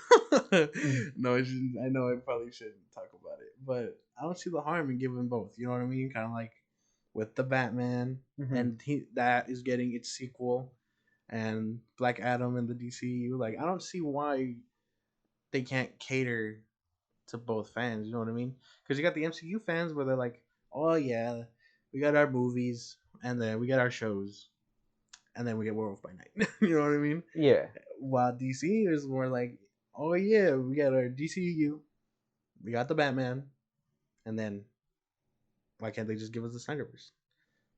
No, I know I probably shouldn't talk about it, but I don't see the harm in giving both. You know what I mean? Kind of like with the Batman, and that is getting its sequel, and Black Adam in the DCU. Like, I don't see why they can't cater to both fans. You know what I mean? Because you got the MCU fans where they're like, "Oh yeah, we got our movies, and then we got our shows, and then we get Werewolf by Night." You know what I mean? Yeah. While DC is more like, "Oh yeah, we got our DCU, we got the Batman, and then why can't they just give us the Snyderverse,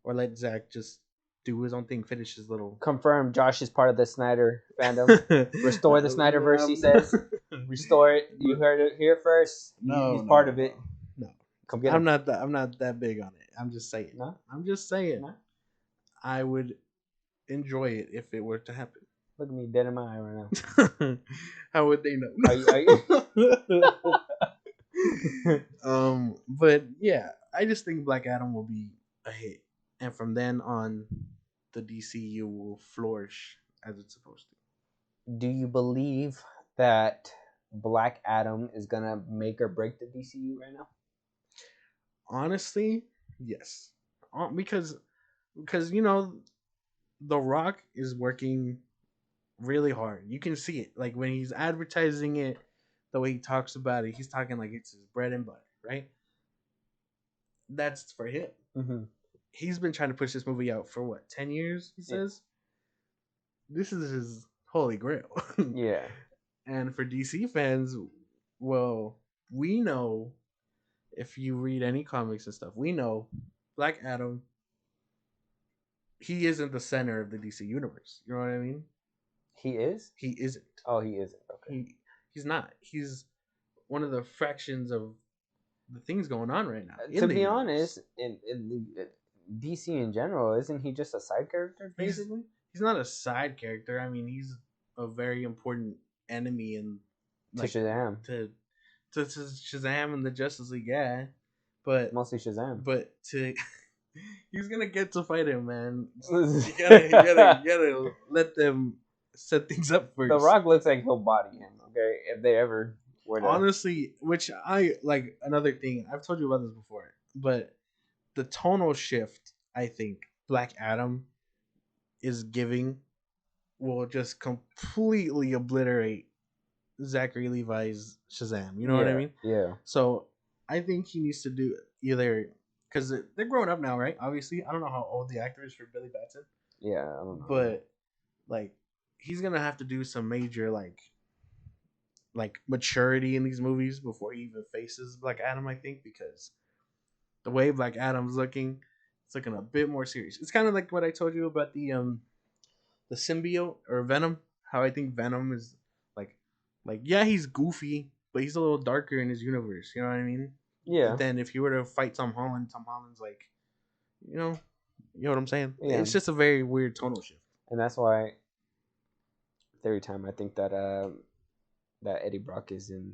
or let Zack just do his own thing, finish his little." Confirm. Josh is part of the Snyder fandom. Restore the Snyderverse. He says, "Restore it." You heard it here first. He's part of it. No, come get I'm him. not that big on it. I'm just saying. No? I'm just saying. No? I would enjoy it if it were to happen. Look at me dead in my eye right now. How would they know? But yeah, I just think Black Adam will be a hit, and from then on, the DCU will flourish as it's supposed to. Do you believe that Black Adam is gonna make or break the DCU right now? Honestly, yes, because The Rock is working really hard. You can see it, like when he's advertising it, the way he talks about it, he's talking like it's his bread and butter, right? That's for him. Mm-hmm. He's been trying to push this movie out for what, 10 years? He says this is his holy grail. Yeah. And for DC fans, well, we know, if you read any comics and stuff, we know Black Adam, he isn't the center of the DC universe. You know what I mean? He is? He isn't. Oh, he isn't. Okay. He's not. He's one of the fractions of the things going on right now. To be honest, in DC in general, isn't he just a side character, basically? He's not a side character. I mean, he's a very important enemy in to Shazam. To Shazam and the Justice League, yeah. But mostly Shazam. But he's gonna get to fight him, man. You gotta let them set things up first. The Rock looks like he'll body him, okay? If they ever were to... Honestly, which I like, another thing, I've told you about this before, but the tonal shift I think Black Adam is giving will just completely obliterate Zachary Levi's Shazam. You know what I mean? Yeah. So I think he needs to do either because they're growing up now, right? Obviously, I don't know how old the actor is for Billy Batson, Yeah, I don't know. but like he's gonna have to do some major like maturity in these movies before he even faces Black Adam. I think because the way Black Adam's looking, it's looking a bit more serious. It's kind of like what I told you about the symbiote or Venom. How I think Venom is like yeah, he's goofy, but he's a little darker in his universe. You know what I mean? Yeah. But then if you were to fight Tom Holland, Tom Holland's like, you know, you know what I'm saying? Yeah. It's just a very weird tonal shift. And that's why every time I think that that Eddie Brock is in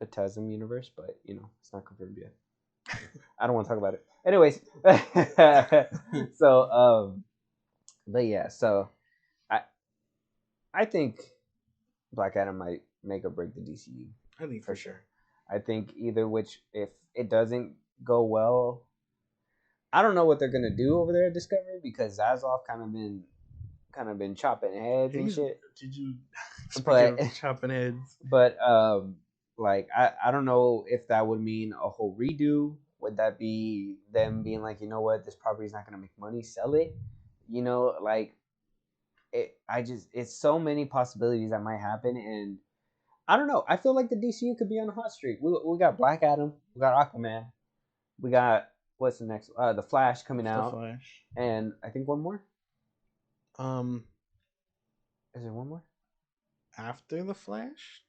the Tasm universe, but it's not confirmed yet. I don't want to talk about it. Anyways, so but yeah, so I think Black Adam might make or break the DCU. I think for sure. I think either which, if it doesn't go well, I don't know what they're gonna do over there at Discovery because Zaslav kind of been chopping heads and shit. Did you But chopping heads? But like I don't know if that would mean a whole redo. Would that be them being like, you know what, this property's not gonna make money, sell it? Like it's so many possibilities that might happen, and I don't know. I feel like the DCU could be on a hot streak. We got Black Adam, we got Aquaman, we got what's the next? The Flash coming out, Flash, and I think one more. Is there one more after the Flash?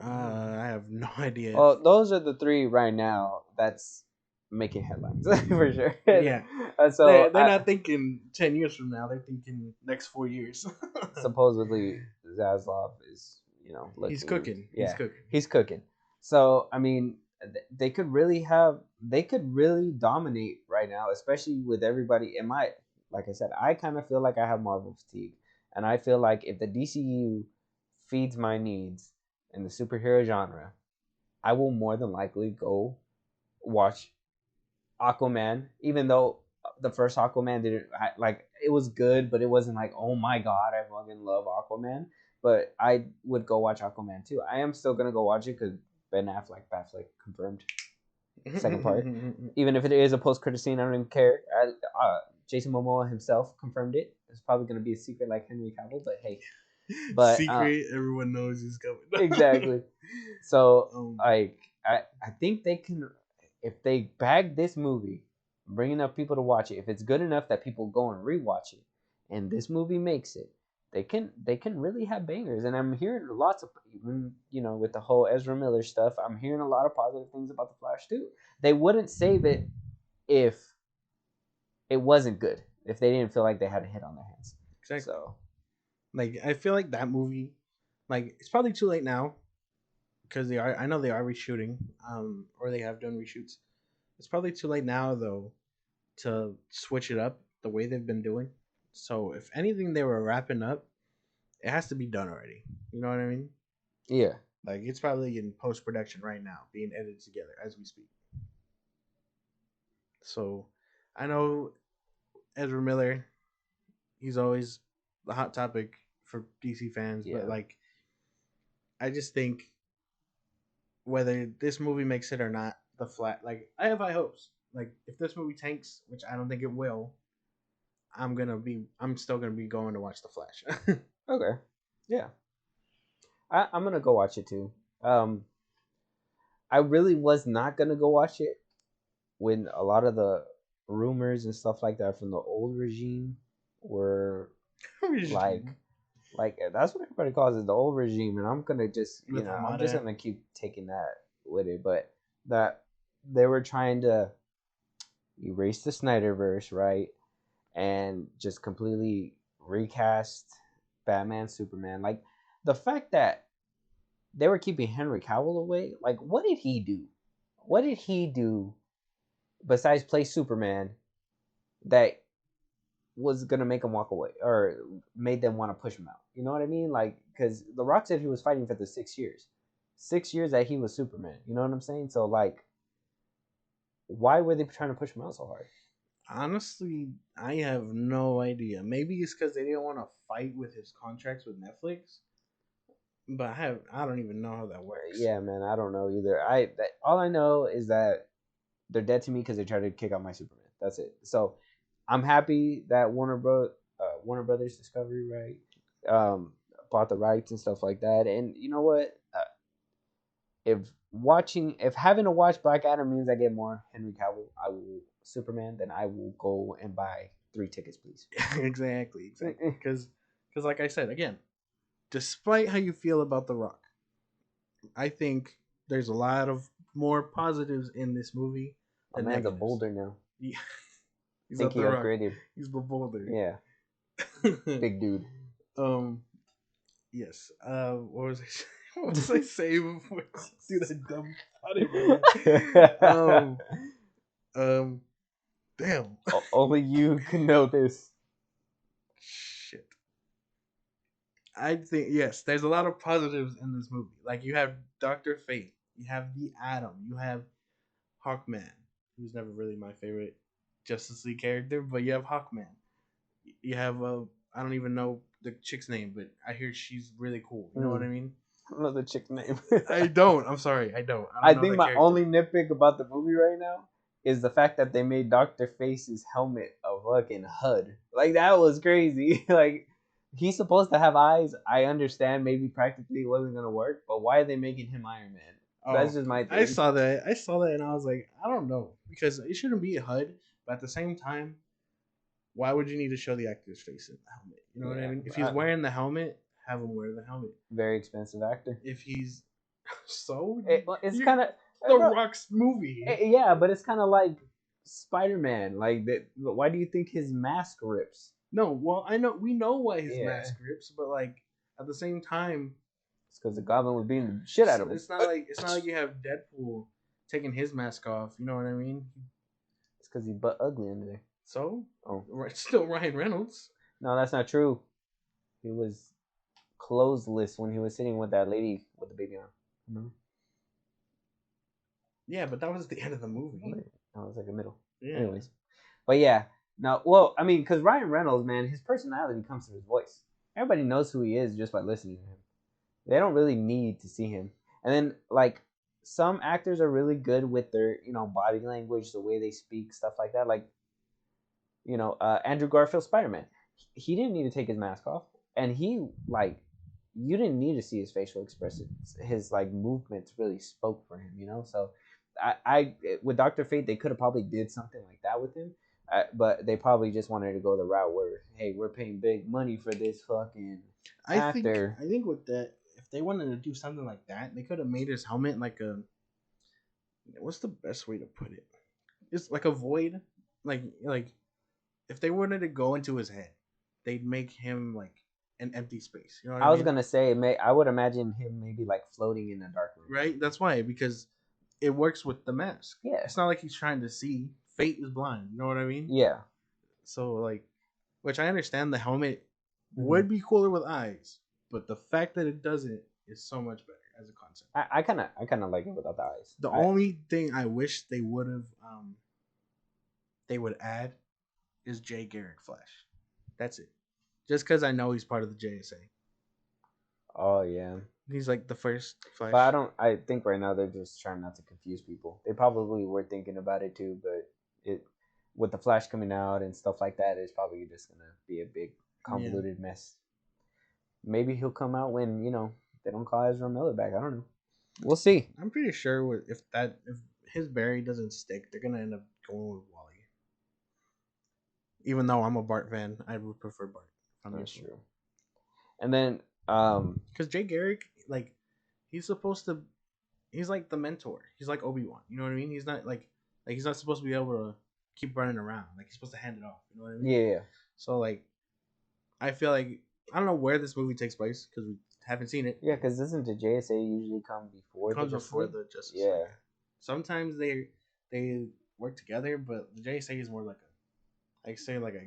I have no idea. Well, those are the three right now that's making headlines for sure. Yeah. So they're not thinking 10 years from now. They're thinking next 4 years. Supposedly Zaslav is, he's cooking. Yeah, he's cooking. So I mean, they could really dominate right now, especially with everybody. Like I said, I kind of feel like I have Marvel fatigue, and I feel like if the DCU feeds my needs in the superhero genre, I will more than likely go watch Aquaman, even though the first Aquaman didn't like it was good, but it wasn't like, oh my god, I fucking love Aquaman. But I would go watch Aquaman too. I am still gonna go watch it because Ben Affleck confirmed second part. Even if it is a post credit scene, I don't even care. Jason Momoa himself confirmed it. It's probably gonna be a secret like Henry Cavill, but hey. But secret, everyone knows he's coming. Exactly. So I think they can, if they bag this movie, bring enough people to watch it. If it's good enough that people go and rewatch it, and this movie makes it, they can really have bangers. And I'm hearing lots of, with the whole Ezra Miller stuff, I'm hearing a lot of positive things about the Flash too. They wouldn't save it if it wasn't good. If they didn't feel like they had a hit on their hands. Exactly. So. Like, I feel like that movie, like, it's probably too late now because I know they are reshooting, or they have done reshoots. It's probably too late now though to switch it up the way they've been doing. So if anything they were wrapping up, it has to be done already. You know what I mean? Yeah. Like, it's probably in post production right now, being edited together as we speak. So I know Ezra Miller, he's always the hot topic for DC fans, but like, I just think whether this movie makes it or not, like, I have high hopes. Like, if this movie tanks, which I don't think it will, I'm still gonna be going to watch The Flash. Okay. Yeah. I'm gonna go watch it too. I really was not gonna go watch it when a lot of the rumors and stuff like that from the old regime were like that's what everybody calls it, the old regime, and I'm gonna just I'm just gonna keep taking that with it. But that they were trying to erase the Snyderverse, right, and just completely recast Batman, Superman. Like the fact that they were keeping Henry Cavill away, like what did he do? What did he do besides play Superman that was gonna make him walk away or made them want to push him out? You know what I mean? Like, because The Rock said he was fighting for the 6 years that he was Superman. You know what I'm saying? So like, why were they trying to push him out so hard? Honestly, I have no idea. Maybe it's because they didn't want to fight with his contracts with Netflix. But I don't even know how that works. Yeah, man, I don't know either. All I know is that they're dead to me because they tried to kick out my Superman. That's it. So I'm happy that Warner Brothers Discovery, right, bought the rights and stuff like that. And you know what? If having to watch Black Adam means I get more Henry Cavill, I will Superman, then I will go and buy 3 tickets, please. Exactly. Because like I said again, despite how you feel about The Rock, I think there's a lot of more positives in this movie My than man's a negatives. boulder now. Yeah. He's Think not he The Rock. upgraded. He's the boulder. Yeah, big dude. Yes. What was I? What was I saying before? Do that dumb funny man. Damn. Only you can know this. Shit. I think yes, there's a lot of positives in this movie. Like you have Doctor Fate, you have the Atom, you have Hawkman, who's never really my favorite Justice League character, but you have Hawkman. You have I don't even know the chick's name, but I hear she's really cool. You know what I mean? I don't know the chick's name. I don't. I'm sorry. I don't. I think my only nitpick about the movie right now is the fact that they made Dr. Face's helmet a fucking HUD. Like, that was crazy. Like, he's supposed to have eyes. I understand maybe practically it wasn't going to work, but why are they making him Iron Man? That's just my thing. I saw that and I was like, I don't know. Because it shouldn't be a HUD, but at the same time, why would you need to show the actor's face in the helmet? You know what I mean? If he's wearing the helmet, have him wear the helmet. Very expensive actor. If he's so, it's kind of The Rock's movie. Yeah, but it's kind of like Spider-Man. Like that. Why do you think his mask rips? No, well, we know why his mask rips, but like at the same time, it's because the Goblin was beating the shit out of him. It's not like you have Deadpool taking his mask off. You know what I mean? It's because he's butt ugly under there. So, still Ryan Reynolds. No, that's not true. He was clothesless when he was sitting with that lady with the baby arm. Mm-hmm. Yeah, but that was the end of the movie. That was like the middle. Yeah. Anyways, but yeah. Now, well, I mean, because Ryan Reynolds, man, his personality comes through his voice. Everybody knows who he is just by listening to him. They don't really need to see him. And then, like, some actors are really good with their, body language, the way they speak, stuff like that. Like, Andrew Garfield, Spider-Man. He didn't need to take his mask off. And he, like, you didn't need to see his facial expressions. His, like, movements really spoke for him, So, I with Dr. Fate, they could have probably did something like that with him. But they probably just wanted to go the route where, hey, we're paying big money for this fucking actor. I think with that, if they wanted to do something like that, they could have made his helmet like a. What's the best way to put it? It's like a void, like if they wanted to go into his head, they'd make him like an empty space. You know what I mean? was gonna say, I would imagine him maybe like floating in a dark room. Right. That's why, because it works with the mask. Yeah. It's not like he's trying to see. Fate is blind. You know what I mean? Yeah. So like, which I understand the helmet would be cooler with eyes, but the fact that it doesn't is so much better as a concept. I kind of like it without the eyes. The only thing I wish they would have they would add is Jay Garrick Flash. That's it. Just because I know he's part of the JSA. Oh yeah. He's like the first Flash. But I think right now they're just trying not to confuse people. They probably were thinking about it too, but with the Flash coming out and stuff like that, it's probably just gonna be a big convoluted mess. Maybe he'll come out when they don't call Ezra Miller back. I don't know. We'll see. I'm pretty sure if his Barry doesn't stick, they're gonna end up going with Wally. Even though I'm a Bart fan, I would prefer Bart. That's true. And then, because Jay Garrick, like, he's like the mentor. He's like Obi-Wan. You know what I mean? He's not like he's not supposed to be able to keep running around. Like, he's supposed to hand it off. You know what I mean? Yeah. So like, I feel like I don't know where this movie takes place because we haven't seen it. Yeah, because doesn't the JSA usually come before? The Justice League? Yeah. Sometimes they work together, but the JSA is more like I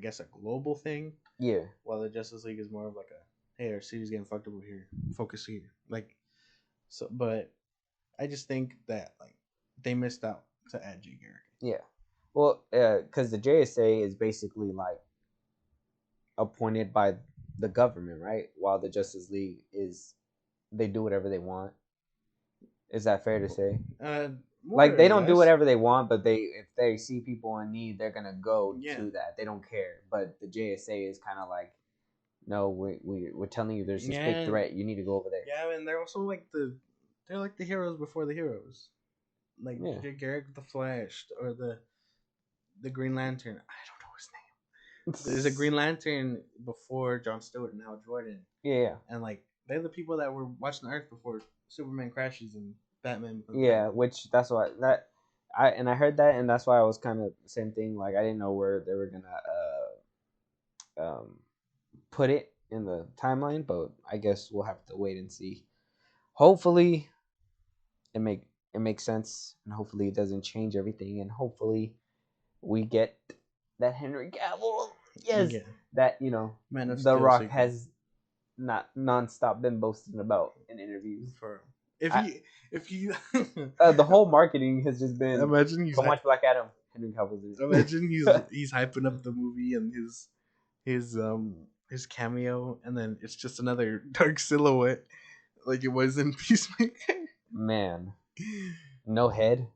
guess a global thing. Yeah. While the Justice League is more of like hey, our city's getting fucked up over here. Focus here. Like, so, but I just think that like they missed out to add Jay Garrick. Yeah. Well, because the JSA is basically like appointed by the government, right? While the Justice League they do whatever they want. Is that fair to say? Like they don't do whatever they want, but if they see people in need, they're gonna go to that. They don't care. But the JSA is kind of like, no, we're telling you there's this big threat. You need to go over there. Yeah, and they're also like they're like the heroes before the heroes. Like Garrick the Flash or the Green Lantern. I don't know his name. There's a Green Lantern before Jon Stewart and Hal Jordan. Yeah. And like they're the people that were watching the Earth before Superman crashes and Batman. Yeah, which that's why I heard that, and that's why I was kind of the same thing. Like I didn't know where they were gonna put it in the timeline, but I guess we'll have to wait and see. Hopefully, it makes sense, and hopefully it doesn't change everything, and hopefully we get that Henry Cavill. Yes, that The Rock sequel has not nonstop been boasting about in interviews. If you the whole marketing has just been imagine go watch Black Adam. Henry Cavill. Imagine he's hyping up the movie and his cameo, and then it's just another dark silhouette like it was in Peacemaker. Man, no head.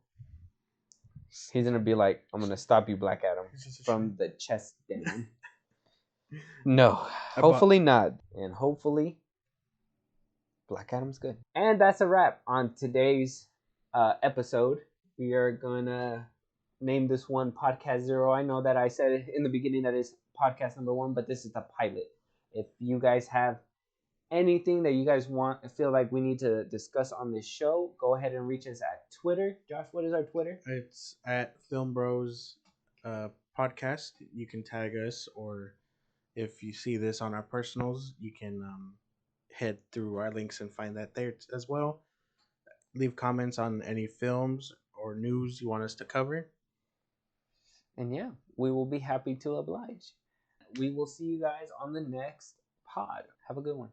He's gonna be like, I'm gonna stop you, Black Adam, from the chest down. No, hopefully not, and hopefully Black Adam's good. And that's a wrap on today's episode. We are gonna name this one Podcast Zero. I know that I said in the beginning that it's podcast number 1, but this is the pilot. If you guys have anything that you guys feel like we need to discuss on this show, go ahead and reach us at Twitter. Josh, what is our Twitter? It's at Film Bros Podcast. You can tag us, or if you see this on our personals, you can head through our links and find that there as well. Leave comments on any films or news you want us to cover. And yeah, we will be happy to oblige. We will see you guys on the next pod. Have a good one.